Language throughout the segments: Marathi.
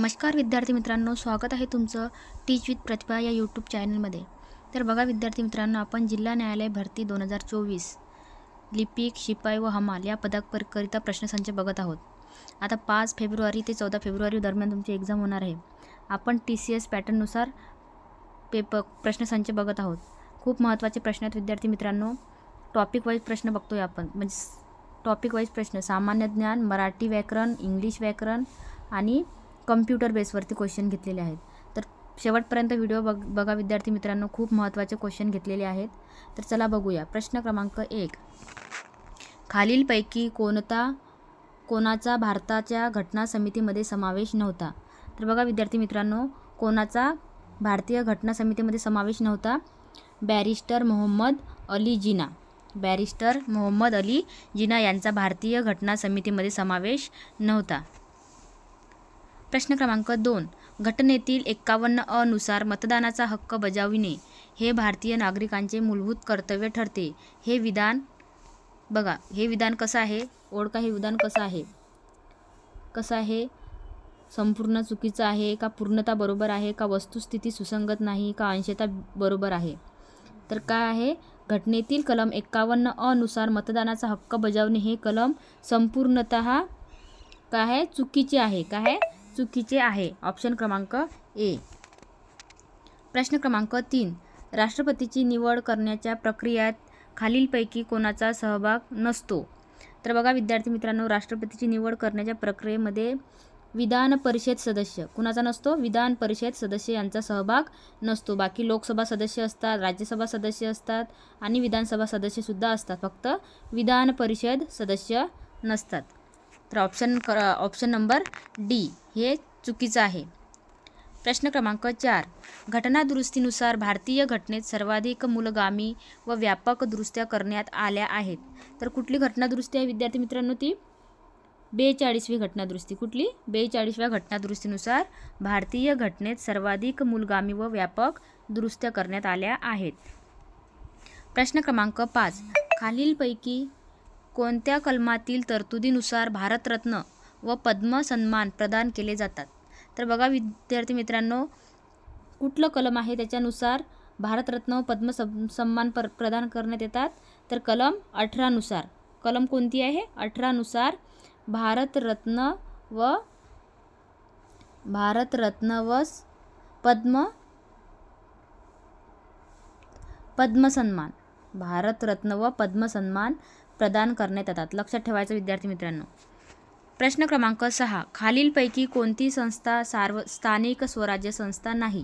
नमस्कार विद्यार्थी मित्रांनो, स्वागत आहे तुमचं टीच विथ प्रतिभा या यूट्यूब चॅनलमध्ये। तर बघा विद्यार्थी मित्रांनो, आपण जिल्हा न्यायालय भरती 2024 लिपिक, शिपाई व हमाल या पदाकरिता प्रश्नसंच बघत आहोत। आता 5 फेब्रुवारी ते 14 फेब्रुवारी दरम्यान तुमची एक्झाम होणार आहे। आपण TCS पॅटर्ननुसार प्रश्नसंच बघत आहोत। खूप महत्त्वाचे प्रश्न आहेत विद्यार्थी मित्रांनो। टॉपिक वाईज प्रश्न बघतोय आपण, म्हणजे टॉपिक वाईज प्रश्न, सामान्य ज्ञान, मराठी व्याकरण, इंग्लिश व्याकरण आणि कम्प्युटर बेसवरती क्वेश्चन घेतलेले आहेत। तर शेवटपर्यंत व्हिडिओ बघा विद्यार्थी मित्रांनो, खूप महत्त्वाचे क्वेश्चन घेतलेले आहेत। तर चला बघूया। प्रश्न क्रमांक 1, खालीलपैकी कोणाचा भारताच्या घटना समितीमध्ये समावेश नव्हता? तर बघा विद्यार्थी मित्रांनो, कोणाचा भारतीय घटना समितीमध्ये समावेश नव्हता? बॅरिस्टर मोहम्मद अली जिना। बॅरिस्टर मोहम्मद अली जिना यांचा भारतीय घटना समितीमध्ये समावेश नव्हता। प्रश्न क्रमांक 2, घटनेतील 51 अ नुसार मतदानाचा हक्क बजाविणे हे भारतीय नागरिकांचे मूलभूत कर्तव्य ठरते। हे विधान बघा, हे विधान कसं आहे? ओळखा, हे विधान कसं आहे? संपूर्ण चुकीचं आहे का? पूर्णता बरोबर आहे का? वस्तुस्थिती सुसंगत नाही का? अंशतः बरोबर आहे? तर काय आहे? घटनेतील कलम 51 अ नुसार मतदानाचा हक्क बजावणे हे कलम संपूर्णतः काय आहे? चुकीचे आहे। काय आहे? चुकीचे आहे। ऑप्शन क्रमांक ए। प्रश्न क्रमांक 3, राष्ट्रपतीची निवड करण्याच्या प्रक्रियेत खालीलपैकी कोणाचा सहभाग नसतो? तर बघा विद्यार्थी मित्रांनो, राष्ट्रपतीची निवड करण्याच्या प्रक्रियेमध्ये विधान परिषद सदस्य कुणाचा नसतो? विधान परिषद सदस्य यांचा सहभाग नसतो। बाकी लोकसभा सदस्य असतात, राज्यसभा सदस्य असतात आणि विधानसभा सदस्य सुद्धा असतात, फक्त विधान परिषद सदस्य नसतात। तर ऑप्शन नंबर डी हे चुकीचं आहे। प्रश्न क्रमांक 4, घटना दुरुस्तीनुसार भारतीय घटनेत सर्वाधिक मूलगामी व व्यापक दुरुस्त्या करण्यात आल्या आहेत। तर कुठली घटना दुरुस्ती आहे विद्यार्थी मित्रांनो? ती 42वी घटना दुरुस्ती। कुठली? 42व्या घटना दुरुस्तीनुसार भारतीय घटनेत सर्वाधिक मूलगामी व व्यापक दुरुस्त्या करण्यात आल्या आहेत। प्रश्न क्रमांक 5, खालीलपैकी कोणत्या कलमातील तरतुदीनुसार भारतरत्न व पद्म सन्मान प्रदान केले जातात? तर बघा विद्यार्थी मित्रांनो, कुठलं कलम आहे त्याच्यानुसार भारतरत्न व पद्म सन्मान प्रदान करण्यात येतात? तर कलम 18 नुसार। कलम कोणती आहे? 18 नुसार भारतरत्न व पद्म सन्मान, भारतरत्न व पद्म सन्मान प्रदान करण्यात येतात। लक्षात ठेवायचं विद्यार्थी मित्रांनो। प्रश्न क्रमांक 6, खालीलपैकी कोणती संस्था स्थानिक स्वराज्य संस्था नाही?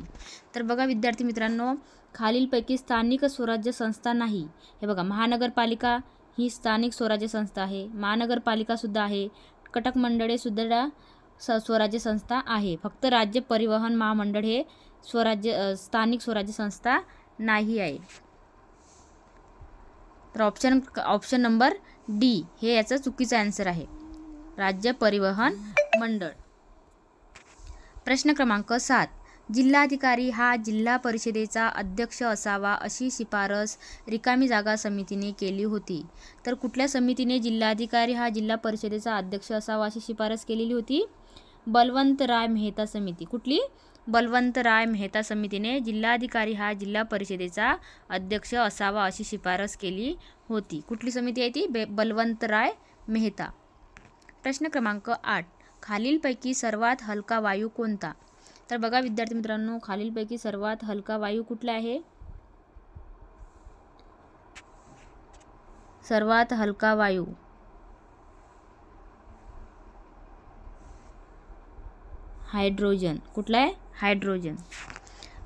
तर बघा विद्यार्थी मित्रांनो, खालीलपैकी स्थानिक स्वराज्य संस्था नाही। हे बघा, महानगरपालिका ही स्थानिक स्वराज्य संस्था आहे, महानगरपालिका सुद्धा आहे, कटक मंडळे सुद्धा स्वराज्य संस्था आहे। फक्त राज्य परिवहन महामंडळ हे स्थानिक स्वराज्य संस्था नाही आहे। तर ऑप्शन नंबर डी हे याचं चुकीचं आन्सर आहे, राज्य परिवहन मंडळ। प्रश्न क्रमांक 7, जिल्हाधिकारी हा जिल्हा परिषदेचा अध्यक्ष असावा अशी शिफारस रिकामी जागा समितीने केली होती। तर कुठल्या समितीने जिल्हाधिकारी हा जिल्हा परिषदेचा अध्यक्ष असावा अशी शिफारस केलेली होती? बलवंतराय मेहता समिती। कुठली? बलवंतराय मेहता समितीने जिल्हाधिकारी हा जिल्हा परिषदेचा अध्यक्ष असावा अशी शिफारस केली होती। कुठली समिती आहे ती? बलवंतराय मेहता। प्रश्न क्रमांक 8, खालीलपैकी सर्वात हलका वायू कोणता? तर बघा विद्यार्थी मित्रांनो, खालीलपैकी सर्वात हलका वायू कुठला आहे? सर्वात हलका वायू हायड्रोजन। कुठला आहे? हायड्रोजन।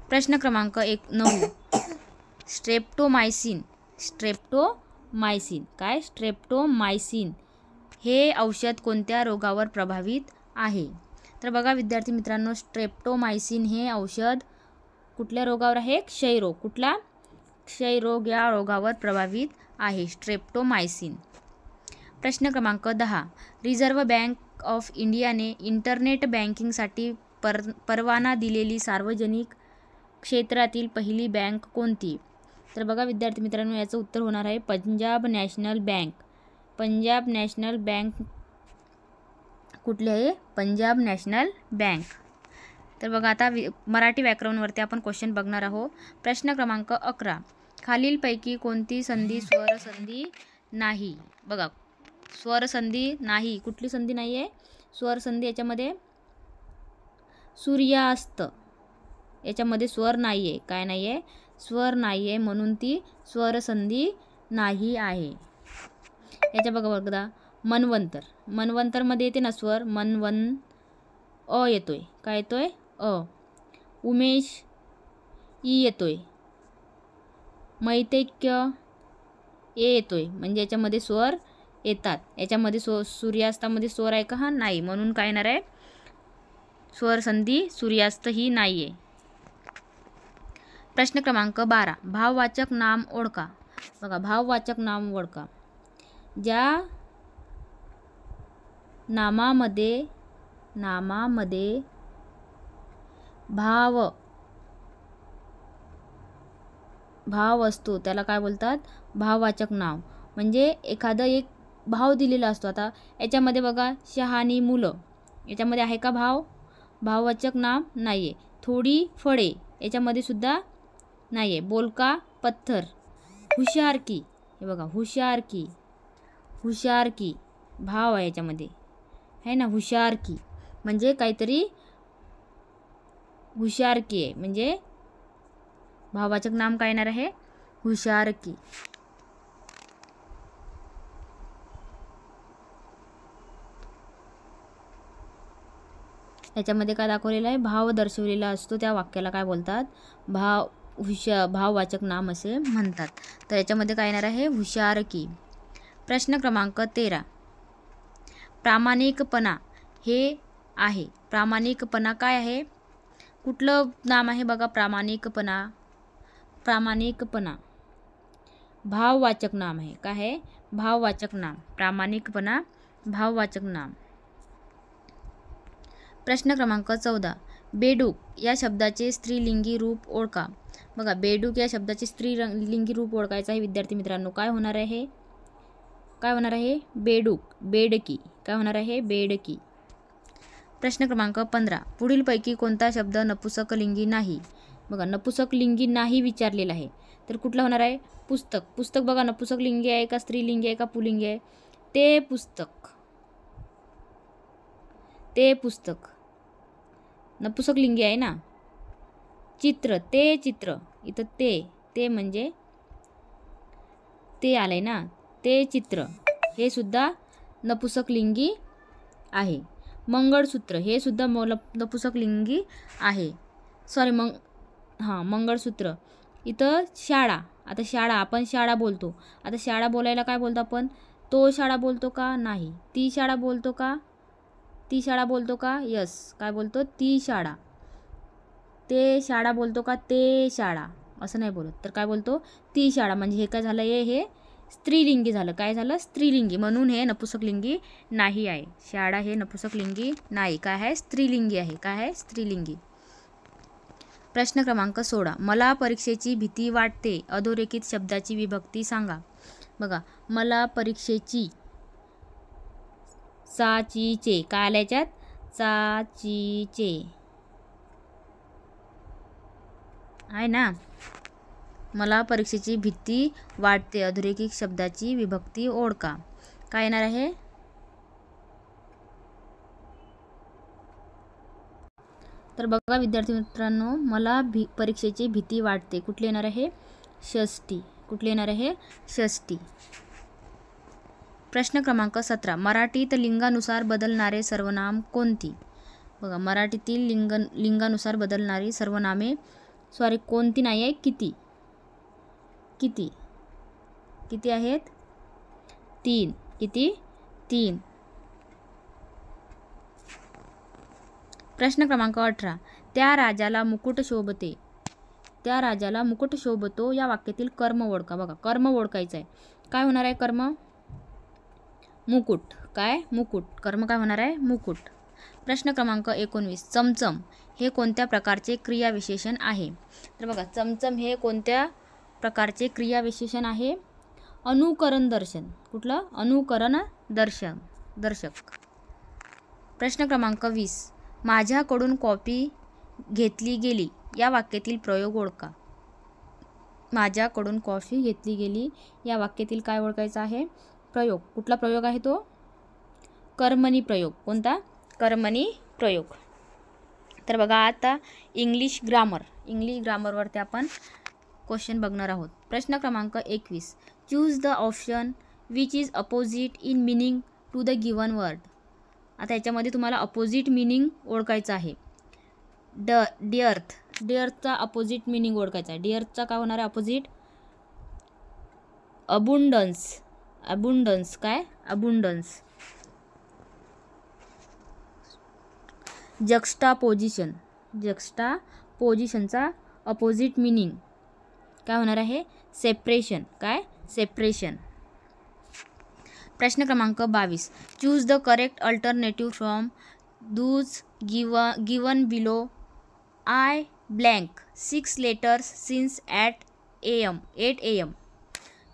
प्रश्न क्रमांक 9, स्ट्रेप्टोमायसिन काय? स्ट्रेप्टोमायसिन हे औषध कोणत्या रोगावर प्रभावित आहे? तर बघा विद्यार्थी मित्रांनो, स्ट्रेप्टोमायसिन हे औषध कुठल्या रोगावर आहे? क्षयरोग। कुठला? क्षयरोग या रोगावर प्रभावित आहे स्ट्रेप्टोमायसिन। प्रश्न क्रमांक 10, रिझर्व्ह बँक ऑफ इंडियाने इंटरनेट बँकिंगसाठी परवाना दिलेली सार्वजनिक क्षेत्रातील पहिली बँक कोणती? तर बघा विद्यार्थी मित्रांनो, याचं उत्तर होणार आहे Punjab national bank. Punjab national bank कुठली आहे? Punjab national bank. तर बघा आता मराठी व्याकरणवरती आपण क्वेश्चन बघणार आहोत. प्रश्न क्रमांक 11. खालीलपैकी कोणती संधी स्वर संधी नाही? बघा, स्वर संधी नाही. कुठली संधी नाही आहे? स्वर संधी. याच्यामध्ये सूर्यास्त, याच्यामध्ये स्वर नाही आहे. काय नाही आहे? स्वर नाही आहे, म्हणून ती स्वर संधी नाही आहे. याच्या बघा मनवंतर. मनवंतरमध्ये येते ना स्वर, अ येतोय. काय येतोय? अ. उमेश ई येतोय. मैत्रेय ए येतोय. म्हणजे याच्यामध्ये स्वर येतात. याच्यामध्ये सूर्यास्तामध्ये स्वर आहे का? हा, नाही. म्हणून काय येणार आहे? स्वर संधी सूर्यास्त ही नाही आहे. प्रश्न क्रमांक 12. भाववाचक नाम ओळखा. बघा, भाववाचक नाम ओळखा. ज्या नामामध्ये भाव असतो त्याला काय बोलतात? भाववाचक नाव. म्हणजे एखादं एक भाव दिलेला असतो. आता याच्यामध्ये बघा, शहाणी मुलं, याच्यामध्ये आहे का भाव? भाववाचक नाम नाही आहे. थोडी फळे, याच्यामध्ये सुद्धा नाही आहे. बोलका पत्थर, हुशारकी, हे बघा, हुशारकी भाव आहे याच्यामध्ये, आहे ना, हुशारकी. म्हणजे काहीतरी हुशारकी आहे. म्हणजे भाववाचक नाम काय येणार आहे? हुशारकी. याच्यामध्ये काय दाखवलेलं आहे? भाव दर्शवलेला असतो. त्या वाक्याला काय बोलतात? भाववाचक नाम असे म्हणतात. तर याच्यामध्ये काय येणार आहे? हुशारकी. प्रश्न क्रमांक 13. प्रामाणिकपणा हे आहे. प्रामाणिकपणा काय आहे? कुठलं नाम आहे? बघा, प्रामाणिकपणा भाववाचक नाम आहे. काय आहे? भाववाचक नाम. प्रामाणिकपणा भाववाचक नाम. प्रश्न क्रमांक 14. बेडूक या शब्दाचे स्त्रीलिंगी रूप ओळखा. बघा, बेडूक या शब्दाचे स्त्रीलिंगी रूप ओळखायचं आहे विद्यार्थी मित्रांनो. काय होणार आहे? बेडूक, बेडकी. काय होणार आहे? बेडकी. प्रश्न क्रमांक 15. पुढीलपैकी कोणता शब्द नपुसकलिंगी नाही? बघा, नपुसकलिंगी नाही विचारलेला आहे. तर कुठला होणार आहे? पुस्तक. पुस्तक बघा, नपुसकलिंगी आहे का स्त्रीलिंगी आहे का पुल्लिंगी आहे? ते पुस्तक नपुसकलिंगी आहे ना. चित्र, ते चित्र. इथं ते म्हणजे ते आलंय ना, ते चित्र. हे सुद्धा नपुसकलिंगी आहे. मंगळसूत्र हे सुद्धा नपुसकलिंगी आहे. मंगळसूत्र. इथं शाळा. आता आपण शाळा बोलतो. आता शाळा बोलायला काय बोलतो आपण? तो शाळा बोलतो का? नाही. ती शाळा बोलतो का? यस. काय बोलतो? ती शाळा. ते शाळा बोलतो का? ते शाळा. असं नाही बोलत. तर काय बोलतो? ती शाळा. म्हणजे हे काय झालं? हे स्त्रीलिंगी झालं. काय झालं? स्त्रीलिंगी. म्हणून हे नपुसकलिंगी नाही आहे. शाळा हे नपुसकलिंगी नाही. काय आहे? स्त्रीलिंगी आहे. काय आहे? स्त्रीलिंगी. प्रश्न क्रमांक 16. मला परीक्षेची भीती वाटते. अधोरेखित शब्दाची विभक्ती सांगा. बघा, मला परीक्षेची चाचीचे. काय आल्या याच्यात? चाचीचे आहे ना. मला परीक्षेची भीती वाटते. अधोरेखित शब्दाची विभक्ती ओळखा. काय येणार आहे? तर बघा विद्यार्थी मित्रांनो, मला परीक्षेची भीती वाटते. कुठली येणार आहे? षष्टी. कुठली येणार आहे? षष्टी. प्रश्न क्रमांक 17. मराठीत लिंगानुसार बदलणारे सर्वनाम कोणती? बघा, मराठीतील लिंगानुसार बदलणारी सर्वनामे कोणती नाही आहे? किती आहेत? 3. किती? 3. प्रश्न क्रमांक 18. त्या राजाला मुकुट शोभते. त्या राजाला मुकुट शोभतो या वाक्यातील कर्म ओळखा. बघा, कर्म ओळखायचं आहे. काय होणार आहे कर्म? मुकुट. काय? मुकुट. कर्म काय होणार आहे? मुकुट. प्रश्न क्रमांक 19. चमचम हे कोणत्या प्रकारचे क्रियाविशेषण आहे? तर बघा, चमचम हे कोणत्या प्रकारचे क्रियाविशेषण आहे? अनुकरण दर्शन. कुठलं? अनुकरण दर्शक. प्रश्न क्रमांक 20. माझ्याकडून कॉपी घेतली गेली या वाक्यातील प्रयोग ओळखा. माझ्याकडून कॉफी घेतली गेली या वाक्यातील काय ओळखायचं आहे? प्रयोग. कुठला प्रयोग आहे तो? कर्मणी प्रयोग. कोणता? कर्मणी प्रयोग. तर बघा आता इंग्लिश ग्रामरवरती आपण क्वेश्चन बघणार आहोत. प्रश्न क्रमांक 21. Choose the option which is opposite in meaning to the given word. आता याच्यामध्ये तुम्हाला अपोजिट मिनिंग ओळखायचं आहे. डिअर्थचा अपोजिट मिनिंग ओळखायचा आहे. डिअर्थचा काय होणार आहे अपोजिट? अबुंडन्स. काय? अबुंडन्स. जक्स्टापोजिशनचा अपोजिट मिनिंग काय होणार आहे? सेपरेशन. काय? सेपरेशन. प्रश्न क्रमांक 22. Choose the correct alternative from those given below. I blank 6 letters since 8 AM.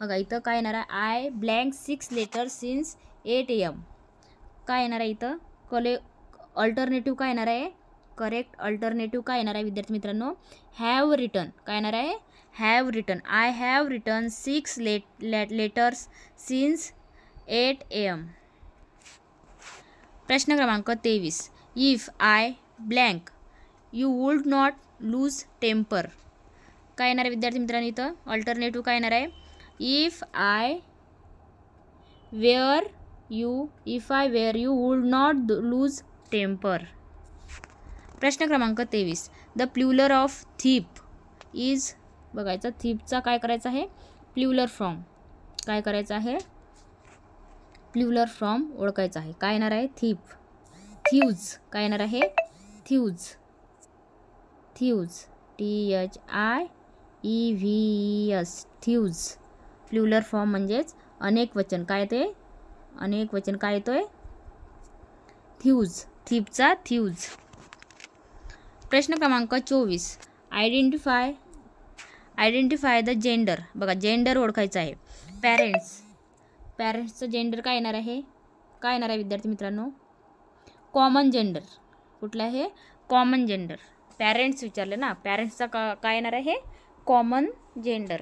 बघा इथं काय येणार आहे? I blank 6 letters since 8 AM. काय येणार आहे इथं? अल्टरनेटिव्ह काय येणार आहे? करेक्ट अल्टरनेटिव्ह काय येणार आहे विद्यार्थी मित्रांनो? Have written. काय येणार आहे? Have written. I have written 6 letters since 8 AM. प्रश्न क्रमांक 23. If I blank you would not lose temper. काय येणार आहे विद्यार्थी मित्रांनो इथं? अल्टरनेटिव्ह काय येणार आहे? If I were you would not lose temper. प्रश्न क्रमांक 23. The plural of thief is. बघायचं थीपचा काय करायचं आहे? Plural form. काय करायचं आहे? प्लुरल फॉर्म ओळखायचा आहे. काय येणार आहे? थीप. थ्यूज. काय येणार आहे? थ्यूज. THIEVES. थ्यूज. प्लुरल फॉर्म म्हणजेच अनेक वचन. काय ते? अनेक वचन. काय येतोय? थ्यूज. थीपचा थ्यूज. प्रश्न क्रमांक 24. Identify the gender. बघा जेंडर ओळखायचं आहे. पॅरेंट्सचं जेंडर काय येणार आहे? काय येणार आहे विद्यार्थी मित्रांनो? Common gender. कुठलं आहे? Common gender. पॅरेंट्स विचारले ना, पॅरेंट्सचा काय येणार आहे? Common gender.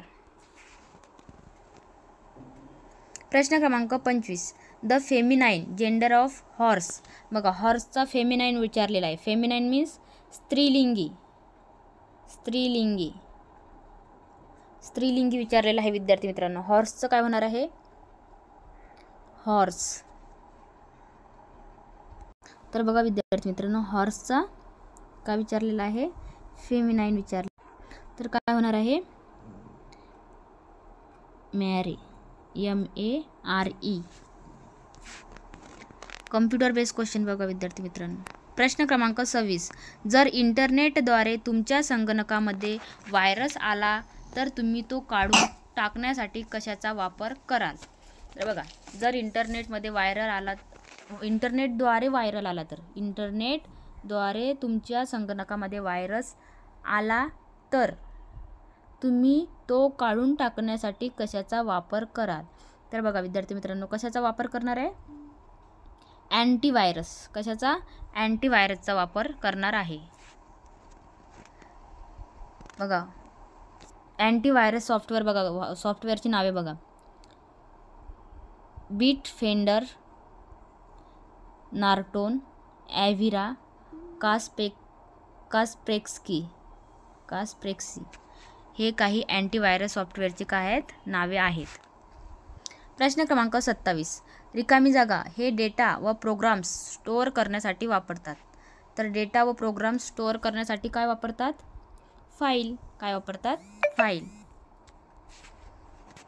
प्रश्न क्रमांक 25. The feminine gender of horse. बघा हॉर्सचा फेमिनाईन विचारलेला आहे. फेमिनाईन मीन्स स्त्रीलिंगी विचारलेला आहे विद्यार्थी मित्रांनो. हॉर्सचं काय होणार आहे? हॉर्स. तर बघा विद्यार्थी मित्रांनो हॉर्सचा काय विचारलेला आहे? फेमिनाईन विचारले. तर काय होणार आहे? मॅरी. MARE. कम्प्युटर बेस्ड क्वेश्चन बघा विद्यार्थी मित्रांनो. प्रश्न क्रमांक 26. जर इंटरनेटद्वारे तुमच्या संगणकामध्ये व्हायरस आला तर तुम्ही तो काढून टाकण्यासाठी कशाचा वापर कराल? तर बघा जर इंटरनेटद्वारे तुमच्या संगणकामध्ये व्हायरस आला तर तुम्ही तो काढून टाकण्यासाठी कशाचा वापर कराल? तर बघा विद्यार्थी मित्रांनो कशाचा वापर करणार आहे? अँटीव्हायरस. कशाचा? अँटीव्हायरसचा वापर करणार आहे. बघा अँटीव्हायरस सॉफ्टवेअर. बघा सॉफ्टवेअरची नावे बघा. बिटफेंडर, नॉर्टन, ॲव्हिरा, कास्पेक्सी. हे काही अँटीव्हायरस सॉफ्टवेअरचे काय आहेत? नावे आहेत. प्रश्न क्रमांक 27. रिकामी जागा हे डेटा व प्रोग्राम्स स्टोअर करण्यासाठी वापरतात. तर डेटा व प्रोग्राम्स स्टोअर करण्यासाठी काय वापरतात? फाईल. काय वापरतात? फाईल.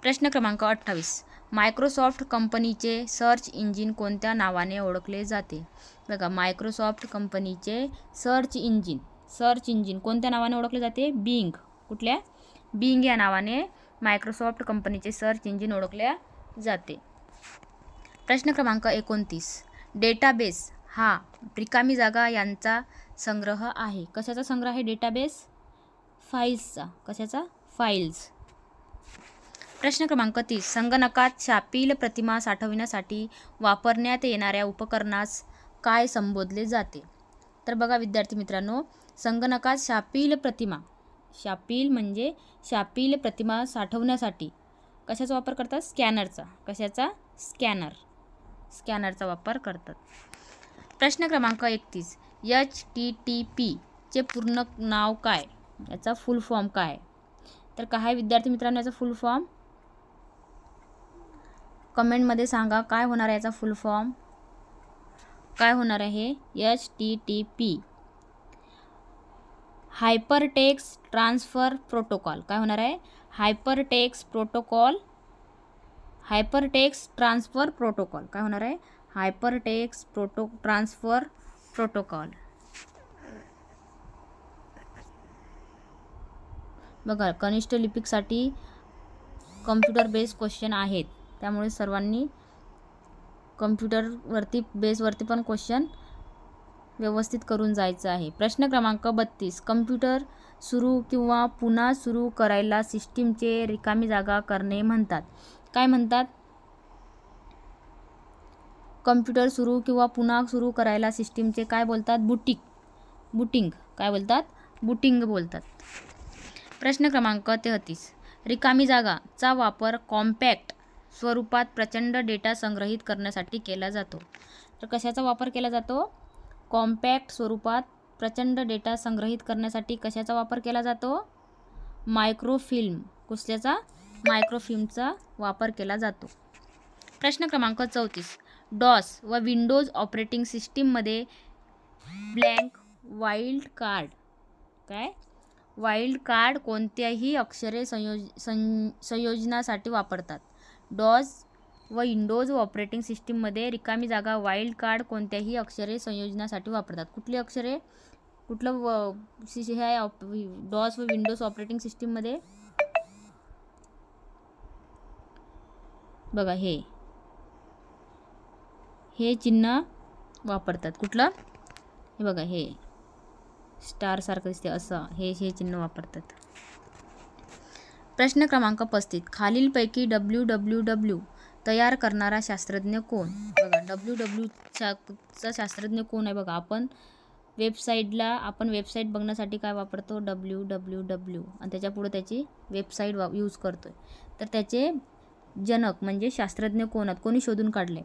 प्रश्न क्रमांक 28. मायक्रोसॉफ्ट कंपनीचे सर्च इंजिन कोणत्या नावाने ओळखले जाते? बघा मायक्रोसॉफ्ट कंपनीचे सर्च इंजिन कोणत्या नावाने ओळखले जाते? बिंग. कुठल्या? बिंग या नावाने मायक्रोसॉफ्ट कंपनीचे सर्च इंजिन ओळखले जाते. प्रश्न क्रमांक 29. डेटाबेस हा रिकामी जागा यांचा संग्रह आहे. कशाचा संग्रह आहे डेटाबेस? फाईल्सचा. कशाचा? फाईल्स. प्रश्न क्रमांक 30. संगणकात शापिल प्रतिमा साठवण्यासाठी वापरण्यात येणाऱ्या उपकरणास काय संबोधले जाते? तर बघा विद्यार्थी मित्रांनो, संगणकात शापिल प्रतिमा साठवण्यासाठी कशाचा वापर करतात? स्कॅनरचा. कशाचा? स्कॅनरचा वापर करतात. प्रश्न क्रमांक 31. HTTP चे पूर्ण नाव काय? याचा फुल फॉर्म काय? तर काय आहे विद्यार्थी मित्रांनो याचा फुल फॉर्म? कमेंटमध्ये सांगा काय होणार आहे याचा फुल फॉर्म. काय होणार आहे? HTTP hypertext transfer protocol. काय होणार आहे? Hypertext transfer protocol. काय होणार आहे? Hypertext transfer protocol. बघा कनिष्ठ लिपिकसाठी कम्प्युटर बेस्ड क्वेश्चन आहेत, त्यामुळे सर्वांनी कम्प्युटरवरती बेसवरती पण क्वेश्चन व्यवस्थित करून जायचं आहे. प्रश्न क्रमांक 32. कम्प्युटर सुरू किंवा पुन्हा सुरू करायला सिस्टीमचे रिकामी जागा करणे म्हणतात. काय म्हणतात? कम्प्युटर सुरू किंवा पुन्हा सुरू करायला सिस्टीमचे काय बोलतात? बूटिंग. काय बोलतात? बूटिंग बोलतात. प्रश्न क्रमांक 33. रिकामी जागाचा वापर कॉम्पॅक्ट स्वरूपात प्रचंड डेटा संग्रहित करण्यासाठी केला जातो. तर कशाचा वापर केला जातो? कॉम्पॅक्ट स्वरूपात प्रचंड डेटा संग्रहित करण्यासाठी कशाचा वापर केला जातो? मायक्रोफिल्म. कुठल्याचा? मायक्रोफिल्मचा वापर केला जातो. प्रश्न क्रमांक 34. डॉस व विंडोज ऑपरेटिंग सिस्टीममध्ये ब्लँक वाईल्ड कार्ड कोणत्याही अक्षरे संयोजनासाठी वापरतात. डॉस व विंडोज ऑपरेटिंग सिस्टीममध्ये रिकामी जागा वाईल्ड कार्ड कोणत्याही अक्षरे संयोजनासाठी वापरतात. कुठली अक्षरे? कुठलं हे आहे डॉस व विंडोज ऑपरेटिंग सिस्टीममध्ये? बघा हे चिन्ह वापरतात. कुठलं? हे बघा हे स्टार सारखं दिसते असं हे चिन्ह वापरतात. प्रश्न क्रमांक 35. खालीलपैकी WWW तयार करणारा शास्त्रज्ञ कोण? बघा WWWचा शास्त्रज्ञ कोण आहे? बघा आपण वेबसाईट बघण्यासाठी काय वापरतो? WWW आणि त्याच्या पुढे त्याची वेबसाईट यूज करतोय. तर त्याचे जनक म्हणजे शास्त्रज्ञ कोण आहेत? कोणी शोधून काढले?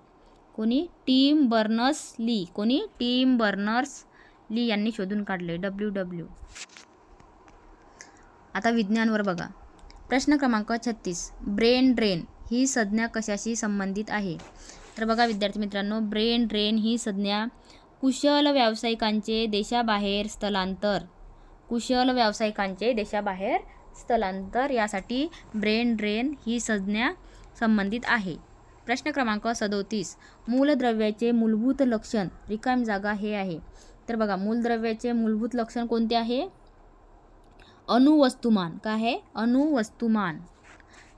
कोणी? Tim Berners-Lee. कोणी? टिम बर्नर्स-ली यांनी शोधून काढले WW. आता विज्ञानवर बघा. प्रश्न क्रमांक 36. ब्रेन ड्रेन ही संज्ञा कशाशी संबंधित आहे? तर बघा विद्यार्थी मित्रांनो, ब्रेन ड्रेन ही संज्ञा कुशल व्यावसायिकांचे देशाबाहेर स्थलांतर यासाठी ब्रेन ड्रेन ही संज्ञा संबंधित आहे. प्रश्न क्रमांक 37. मूलद्रव्याचे मूलभूत लक्षण रिकामी जागा हे आहे. तर बघा मूलद्रव्याचे मूलभूत लक्षण कोणते आहे? अणुवस्तुमान. काय आहे? अणुवस्तुमान.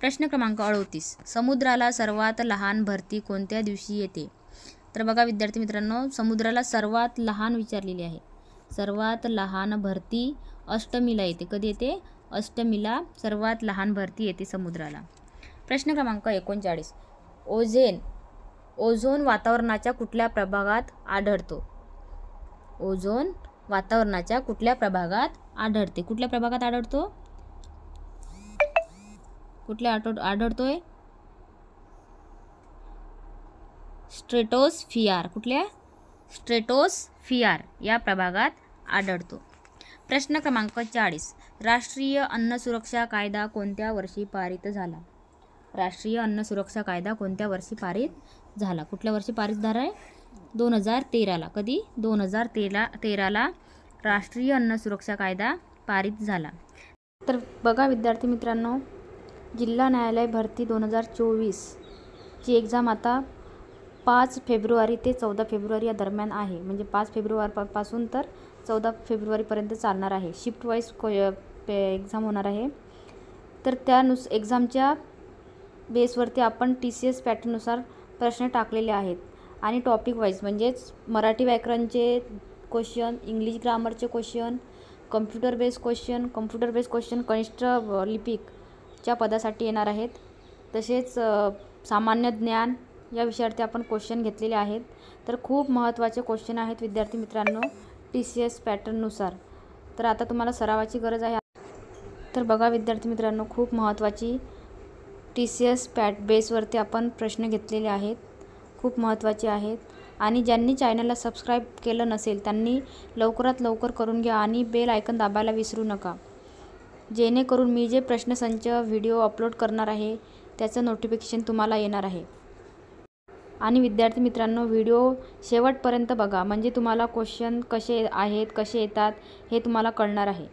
प्रश्न क्रमांक 38. समुद्राला सर्वात लहान भरती कोणत्या दिवशी येते? तर बघा विद्यार्थी मित्रांनो, समुद्राला सर्वात लहान विचारलेली आहे. सर्वात लहान भरती अष्टमीला येते. कधी येते? अष्टमीला सर्वात लहान भरती येते समुद्राला. प्रश्न क्रमांक 39. ओझोन वातावरणाच्या कुठल्या प्रभागात आढळतो? ओझोन वातावरणाच्या कुठल्या प्रभागात आढळते? कुठल्या प्रभागात आढळतो? कुठल्या आढळतोय? स्ट्रेटोस्फियर. कुठल्या? स्ट्रेटोस्फियर या प्रभागात आढळतो. प्रश्न क्रमांक 40. राष्ट्रीय अन्न सुरक्षा कायदा कोणत्या वर्षी पारित झाला? राष्ट्रीय अन्न सुरक्षा कायदा कोणत्या वर्षी पारित झाला? कुठल्या वर्षी पारित झाला आहे? 2013ला. कधी? 2013ला राष्ट्रीय अन्न सुरक्षा कायदा पारित झाला. तर बघा विद्यार्थी मित्रांनो, जिल्हा न्यायालय भरती 2024 ची एक्झाम आता 5 फेब्रुवारी ते 14 फेब्रुवारी या दरम्यान आहे. म्हणजे 5 फेब्रुवारीपासून तर 14 फेब्रुवारीपर्यंत चालणार आहे. शिफ्ट वाईज एक्झाम होणार आहे. तर त्या एक्झामच्या बेसवरती आपण TCS पॅटर्ननुसार प्रश्न टाकलेले आहेत आणि टॉपिक वाईज म्हणजेच मराठी व्याकरणचे क्वेश्चन, इंग्लिश ग्रामरचे क्वेश्चन, कम्प्युटर बेस्ड क्वेश्चन कनिष्ठ लिपिकच्या पदासाठी येणार आहेत. तसेच सामान्य ज्ञान या विषयावरती आपण क्वेश्चन घेतलेले आहेत. तर खूप महत्त्वाचे क्वेश्चन आहेत विद्यार्थी मित्रांनो. TCS पॅटर्ननुसार. तर आता तुम्हाला सरावाची गरज आहे. तर बघा विद्यार्थी मित्रांनो, खूप महत्त्वाची TCS बेसवरती आपण प्रश्न घेतलेले आहेत, खूप महत्त्वाचे आहेत. आणि ज्यांनी चॅनलला सबस्क्राईब केलं नसेल त्यांनी लवकरात लवकर करून घ्या आणि बेल आयकन दाबायला विसरू नका, जेणेकरून मी जे प्रश्नसंच व्हिडिओ अपलोड करणार आहे त्याचं नोटिफिकेशन तुम्हाला येणार आहे. आणि विद्यार्थी मित्रांनो, व्हिडिओ शेवटपर्यंत बघा, म्हणजे तुम्हाला क्वेश्चन कसे आहेत, कसे येतात हे तुम्हाला कळणार आहे.